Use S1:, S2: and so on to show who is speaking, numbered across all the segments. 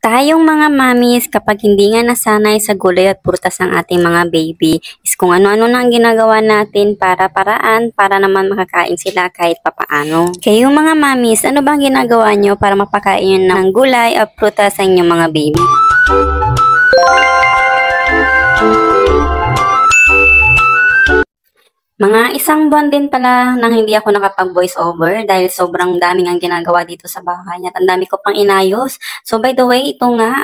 S1: Tayong mga mommies, kapag hindi nga nasanay sa gulay at prutas ng ating mga baby, is kung ano-ano na ang ginagawa natin para paraan para naman makakain sila kahit papaano. Kayong mga mommies, ano bang ginagawa nyo para mapakain ng gulay at prutas sa inyong mga baby? Mga isang buwan din pala nang hindi ako nakapag-voice over dahil sobrang daming ang ginagawa dito sa bahay at ang dami ko pang inayos. So by the way, ito nga,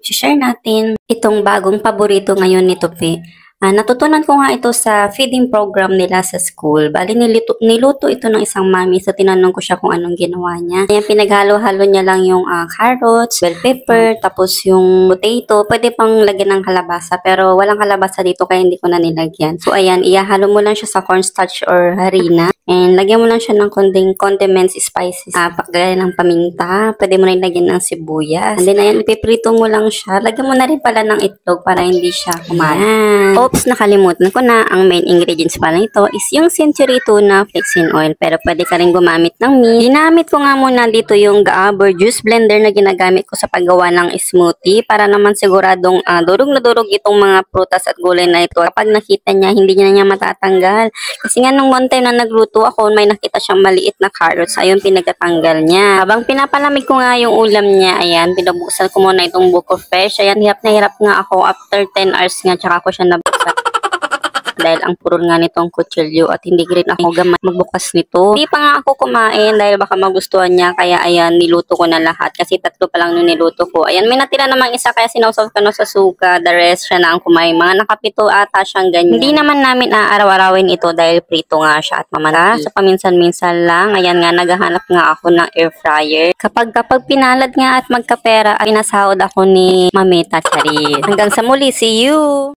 S1: i-share natin itong bagong paborito ngayon ni Tupi. Natutunan ko nga ito sa feeding program nila sa school. Bali, niluto ito ng isang mami. So, tinanong ko siya kung anong ginawa niya. Ayan, pinaghalo-halo niya lang yung carrots, bell pepper, tapos yung potato. Pwede pang lagyan ng kalabasa. Pero walang kalabasa dito kaya hindi ko na nilagyan. So, ayan, ihahalo mo lang siya sa cornstarch or harina. And lagyan mo lang siya ng konting condiments, spices. Gaya ng paminta. Pwede mo na ilagyan ng sibuyas. And then, ayan, ipiprito mo lang siya. Lagyan mo na rin pala ng itlog para hindi siya kumain. Oops, nakalimutan ko na. Ang main ingredients pala nito is yung century tuna flaxseed oil. Pero pwede ka rin gumamit ng meat. Ginamit ko nga muna dito yung Gabor juice blender na ginagamit ko sa paggawa ng smoothie para naman siguradong durog na durog itong mga prutas at gulay na ito. Kapag nakita niya, hindi niya matatanggal. Kasi nga nung one time na nagluto ako, may nakita siyang maliit na carrots. Ayun, pinagtatanggal niya. Habang pinapalamig ko nga yung ulam niya, ayan, pinabuksan ko muna itong buko fresh. Ayan, hirap na hirap nga ako after 10 hours nga, tsaka ako siya nabuksan. Dahil ang purol nga nitong kutsilyo at hindi rin ako gamay magbukas nito. Hindi pa nga ako kumain dahil baka magustuhan niya. Kaya ayan, niluto ko na lahat. Kasi 3 pa lang nung niluto ko. Ayan, may natira namang isa kaya sinawsaw ko na sa suka. The rest siya na ang kumain. Mga nakapito ata siyang ganyan. Hindi naman namin araw-arawin ito dahil prito nga siya at mamata. So paminsan-minsan lang. Ayan nga, naghahanap nga ako ng air fryer. Kapag pinalad nga at magkapera, ay pinasahod ako ni Mamita Charis. Hanggang sa muli, see you!